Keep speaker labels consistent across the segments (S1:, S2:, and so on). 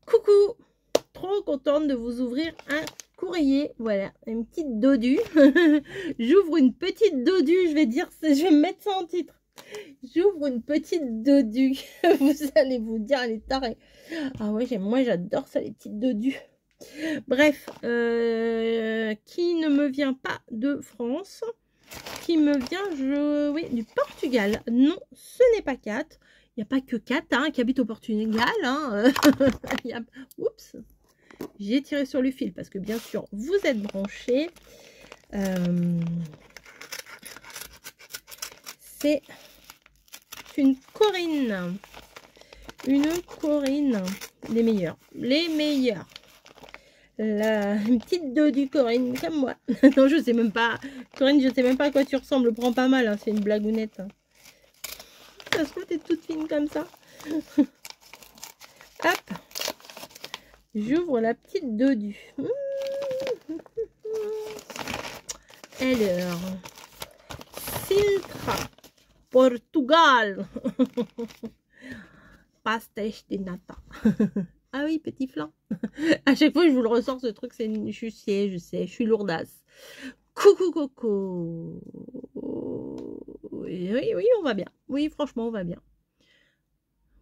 S1: Coucou, trop contente de vous ouvrir un courrier. Voilà, une petite dodue. J'ouvre une petite dodue, je vais me mettre ça en titre. J'ouvre une petite dodue. Vous allez vous dire, elle est tarée. Ah ouais, moi j'adore ça, les petites dodues. Bref, qui ne me vient pas de France, qui me vient, oui, du Portugal. Non, ce n'est pas Kat. Il n'y a pas que Kat qui habite au Portugal. Oups, j'ai tiré sur le fil parce que bien sûr, vous êtes branchés. C'est une Corinne. Une Corinne. Les meilleurs. Les meilleurs. Une petite dodue Corinne, comme moi. Non, je sais même pas. Corinne, je sais même pas à quoi tu ressembles. Prends pas mal, c'est une blagounette. Ça se trouve, t'es toute fine comme ça. Hop. J'ouvre la petite dodue. Alors. Sintra. Portugal. Pastéis de nata. Ah oui, petit flan. À chaque fois, je vous le ressors, ce truc, je sais, je suis lourdasse. Coucou, coco. Oui, oui, on va bien. Oui, franchement, on va bien.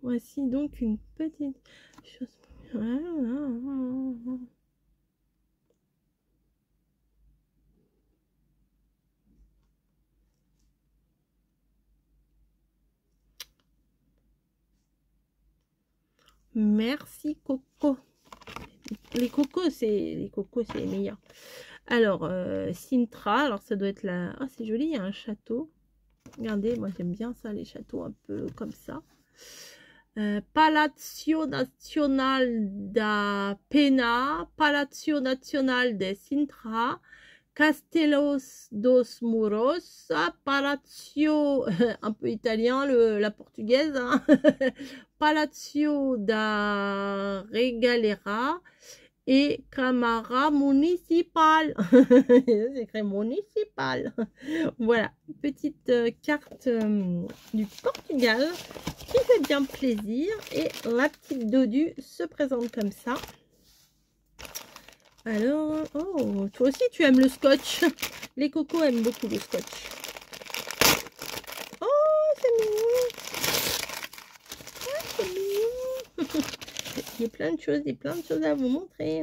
S1: Voici donc une petite chose. Merci, Coco. Les cocos, c'est les meilleurs. Alors, Sintra, alors ça doit être la... Ah, c'est joli, il y a un château. Regardez, moi j'aime bien ça, les châteaux un peu comme ça. Palazzo Nazional da Pena, Palazzo Nazional de Sintra, Castelos dos Muros, Palazzo, un peu italien, la portugaise, hein. Palazzo da Regalera et Camara Municipal. C'est écrit municipal. Voilà, petite carte du Portugal qui fait bien plaisir. Et la petite dodue se présente comme ça. Alors, oh, toi aussi tu aimes le scotch. Les cocos aiment beaucoup le scotch. Oh, c'est mignon. Oh, c'est mignon. Il y a plein de choses à vous montrer.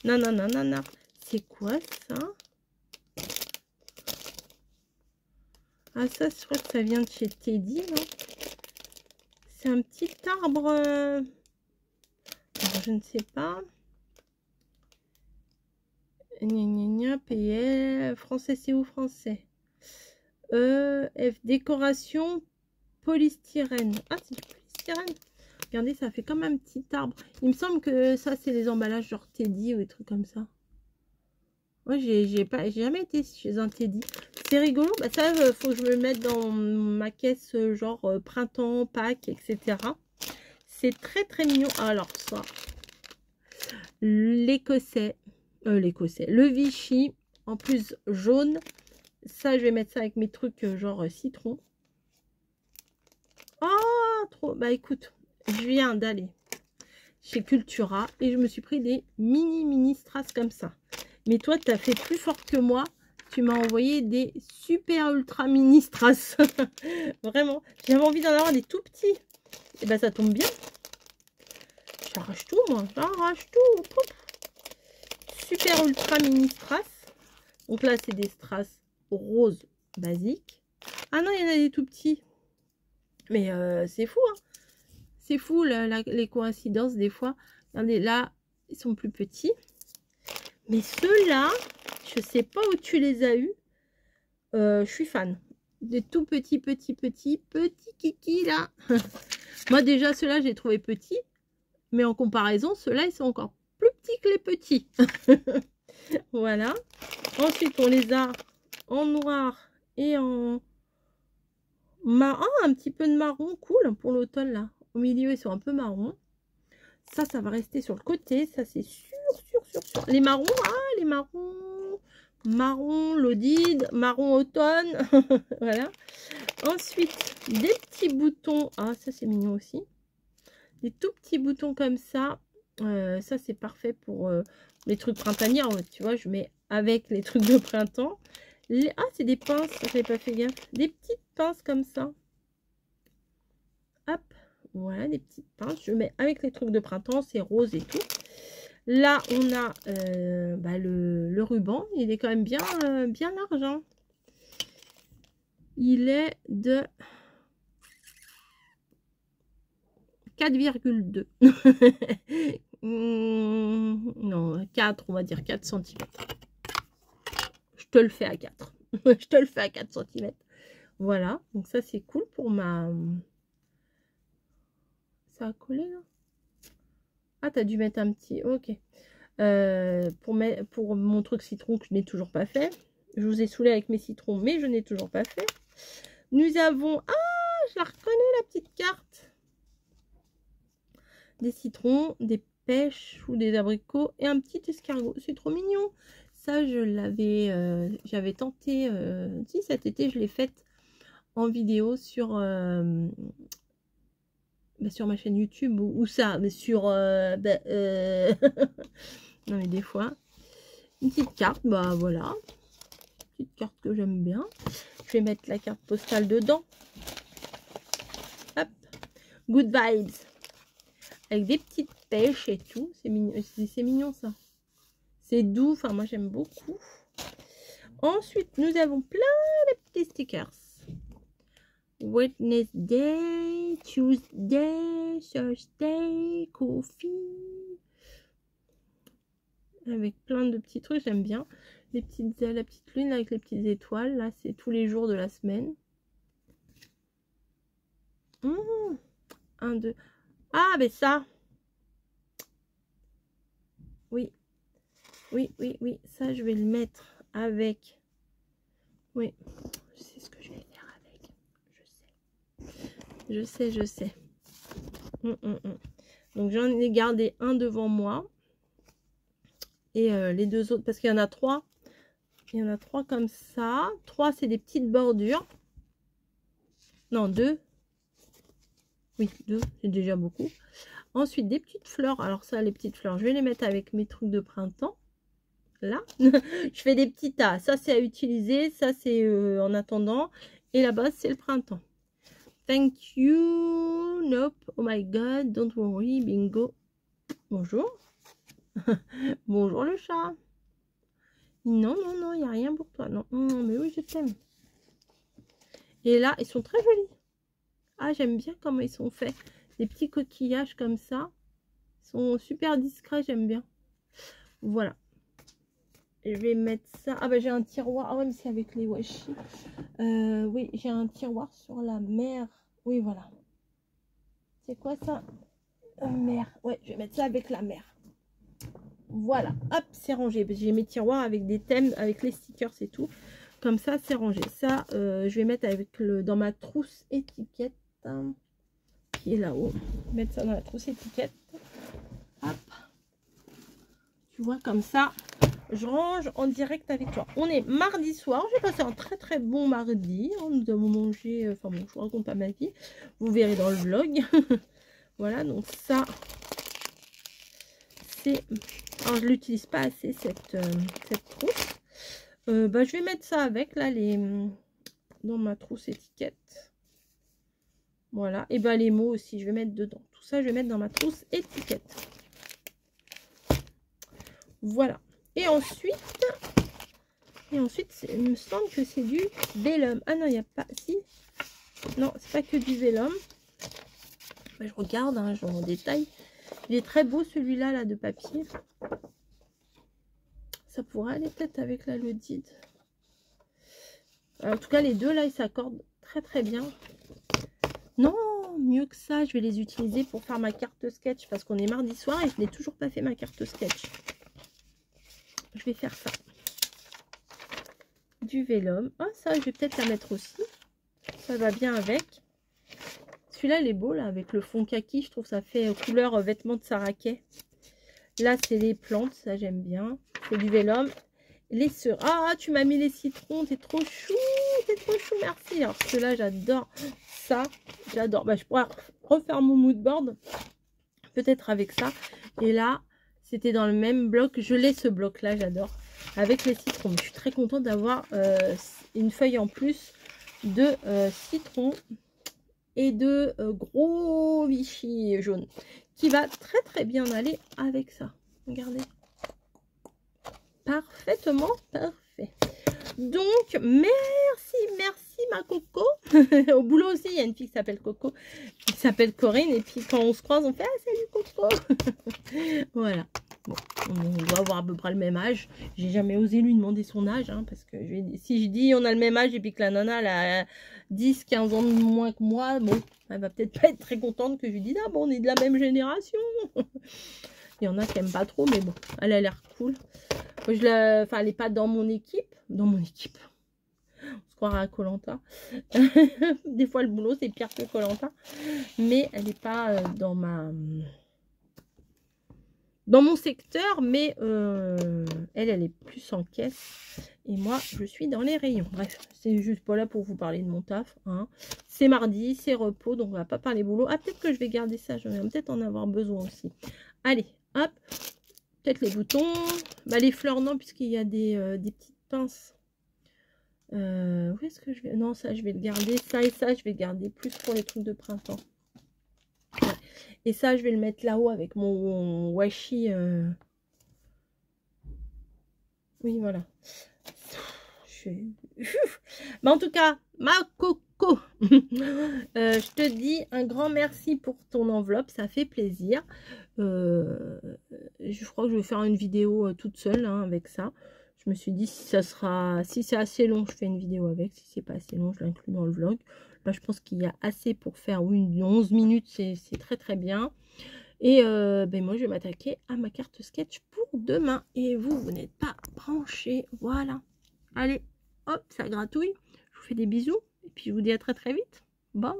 S1: Nanana. C'est quoi ça? Ah, ça, je crois que ça vient de chez Teddy, non? C'est un petit arbre. Alors, je ne sais pas. PL. Français, c'est où français? F. Décoration polystyrène. Ah, c'est du polystyrène. Regardez, ça fait comme un petit arbre. Il me semble que ça, c'est les emballages genre Teddy ou des trucs comme ça. Moi, j'ai jamais été chez un Teddy. C'est rigolo. Bah, ça, faut que je me le mette dans ma caisse genre printemps, Pâques, etc. C'est très, très mignon. Alors, ça, l'écossais, le Vichy, en plus jaune. Ça, je vais mettre ça avec mes trucs genre citron. Oh, trop. Bah, écoute, je viens d'aller chez Cultura et je me suis pris des mini strass comme ça. Mais toi, tu as fait plus fort que moi. Tu m'as envoyé des super ultra mini strass. Vraiment, j'avais envie d'en avoir des tout petits. Et ben ça tombe bien. J'arrache tout, moi. J'arrache tout. Hop. Super ultra mini strass. Donc là, c'est des strass roses basiques. Ah non, il y en a des tout petits. Mais c'est fou, hein. C'est fou, les coïncidences, des fois. Regardez, là, ils sont plus petits. Mais ceux-là, je sais pas où tu les as eus. Je suis fan. Des tout petits kikis, là. Moi, déjà, ceux-là, j'ai trouvé petits. Mais en comparaison, ceux-là, ils sont encore plus petits que les petits. Voilà. Ensuite, on les a en noir et en marron. Un petit peu de marron, cool pour l'automne, là. Au milieu, ils sont un peu marron. Ça va rester sur le côté. Ça, c'est sûr. Les marrons, les marrons. Marron, l'odide, marron automne. Voilà. Ensuite, des petits boutons. Ah, ça, c'est mignon aussi. Des tout petits boutons comme ça. Ça, c'est parfait pour les trucs printaniers. Tu vois, je mets avec les trucs de printemps. Ah, c'est des pinces. J'avais pas fait gaffe. Des petites pinces comme ça. Hop. Voilà, des petites pinces. Je mets avec les trucs de printemps. C'est rose et tout. Là, on a le ruban. Il est quand même bien large. Hein. Il est de 4,2. Non, 4, on va dire 4 cm. Je te le fais à 4. Je te le fais à 4 cm. Voilà, donc ça c'est cool pour ma... Ça a collé là? Ah, t'as dû mettre un petit... Ok. Pour mon truc citron que je n'ai toujours pas fait. Je vous ai saoulé avec mes citrons, mais je n'ai toujours pas fait. Nous avons... Ah, je la reconnais la petite carte. Des citrons, des pêches ou des abricots et un petit escargot. C'est trop mignon. Ça, je l'avais... j'avais tenté... si, cet été, je l'ai faite en vidéo sur... sur ma chaîne YouTube ou ça, mais sur... non, mais des fois... Une petite carte, bah voilà. Petite carte que j'aime bien. Je vais mettre la carte postale dedans. Hop. Good vibes. Avec des petites pêches et tout. C'est mignon, mignon ça. C'est doux. Enfin, moi, j'aime beaucoup. Ensuite, nous avons plein de petits stickers. Wednesday, Tuesday, Thursday, Coffee. Avec plein de petits trucs, j'aime bien. La petite lune avec les petites étoiles. Là, c'est tous les jours de la semaine. 1, 2. Ah, mais ça. Oui. Oui. Ça, je vais le mettre avec. Oui. Je sais ce que je vais faire avec. Je sais. Donc, j'en ai gardé un devant moi. Et les deux autres, parce qu'il y en a 3. Il y en a 3 comme ça. 3, c'est des petites bordures. Non, 2. Oui, 2, c'est déjà beaucoup. Ensuite, des petites fleurs. Alors ça, les petites fleurs, je vais les mettre avec mes trucs de printemps. Là, je fais des petits tas. Ça, c'est à utiliser. Ça, c'est en attendant. Et là-bas, c'est le printemps. Thank you. Nope. Oh my God. Don't worry. Bingo. Bonjour. Bonjour le chat. Non, il n'y a rien pour toi. Non, mais oui, je t'aime. Et là, ils sont très jolis. Ah, j'aime bien comment ils sont faits. Des petits coquillages comme ça. Ils sont super discrets, j'aime bien. Voilà. Je vais mettre ça. Ah, bah j'ai un tiroir. Ah, ouais, mais c'est avec les washi. Oui, j'ai un tiroir sur la mer. Oui, voilà. C'est quoi ça? Mer. Ouais, je vais mettre ça avec la mer. Voilà, hop, c'est rangé. J'ai mes tiroirs avec des thèmes, avec les stickers et tout. Comme ça, c'est rangé. Ça, je vais mettre avec dans ma trousse étiquette qui est là-haut. Mettre ça dans la trousse étiquette. Hop. Tu vois, comme ça, je range en direct avec toi. On est mardi soir. J'ai passé un très bon mardi. Nous avons mangé, enfin bon, je vous raconte pas ma vie. Vous verrez dans le vlog. Voilà, donc ça, c'est... Alors, je l'utilise pas assez, cette trousse. Je vais mettre ça avec, là, dans ma trousse étiquette. Voilà. Et les mots aussi, je vais mettre dedans. Tout ça, je vais mettre dans ma trousse étiquette. Voilà. Et ensuite, il me semble que c'est du vélum. Ah non, il n'y a pas... Si. Non, c'est pas que du vélum. Je regarde, hein, je en détail. Il est très beau celui-là là, de papier. Ça pourrait aller peut-être avec la Lodide. En tout cas, les deux là, ils s'accordent très bien. Non, mieux que ça, je vais les utiliser pour faire ma carte sketch. Parce qu'on est mardi soir et je n'ai toujours pas fait ma carte sketch. Je vais faire ça. Du vélum. Ah, ça, je vais peut-être la mettre aussi. Ça va bien avec. Celui-là, il est beau, là, avec le fond kaki. Je trouve ça fait couleur vêtements de Saraquet. Là, c'est les plantes. Ça, j'aime bien. C'est du vélum. Les sœurs. Ah, tu m'as mis les citrons. T'es trop chou. T'es trop chou. Merci. Alors, ceux-là, j'adore ça. J'adore. Je pourrais refaire mon mood board. peut-être avec ça. Et là, c'était dans le même bloc. Je l'ai ce bloc-là, j'adore. Avec les citrons. Je suis très contente d'avoir une feuille en plus de citron et de gros Vichy jaune. Qui va très très bien aller avec ça. Regardez. Parfaitement parfait. Donc, merci ma Coco. Au boulot aussi, il y a une fille qui s'appelle Coco, qui s'appelle Corinne. Et puis quand on se croise, on fait « Ah, salut Coco !» Voilà. Bon, on doit avoir à peu près le même âge. J'ai jamais osé lui demander son âge, hein, parce que si je dis on a le même âge et puis que la nana elle a 10, 15 ans de moins que moi, bon, elle va peut-être pas être très contente que je lui dise « Ah bon, on est de la même génération !» Il y en a qui n'aiment pas trop, mais bon, elle a l'air cool. Moi, elle n'est pas dans mon équipe. Dans mon équipe. On se croirait à Koh-Lanta. Des fois, le boulot, c'est pire que Koh-Lanta. Mais elle n'est pas dans mon secteur. Mais elle est plus en caisse. Et moi, je suis dans les rayons. Bref, c'est juste pas là pour vous parler de mon taf. Hein. C'est mardi, c'est repos. Donc, on va pas parler boulot. Ah, peut-être que je vais garder ça. Je vais peut-être en avoir besoin aussi. Allez, hop. Peut-être les boutons. Bah, les fleurs, non, puisqu'il y a des petites pinces. Où est-ce que je vais... Non, ça, je vais le garder. Ça et ça, je vais le garder plus pour les trucs de printemps. Ouais. Et ça, je vais le mettre là-haut avec mon washi. Oui, voilà. Mais en tout cas, ma Coco, je te dis un grand merci pour ton enveloppe. Ça fait plaisir. Je crois que je vais faire une vidéo toute seule hein, avec ça. Je me suis dit si c'est assez long, je fais une vidéo avec. Si c'est pas assez long, je l'inclus dans le vlog. Là, je pense qu'il y a assez pour faire une 11 minutes. C'est très très bien. Et moi, je vais m'attaquer à ma carte sketch pour demain. Et vous n'êtes pas branchés. Voilà. Allez, hop, ça gratouille. Je vous fais des bisous. Et puis, je vous dis à très très vite. Bye.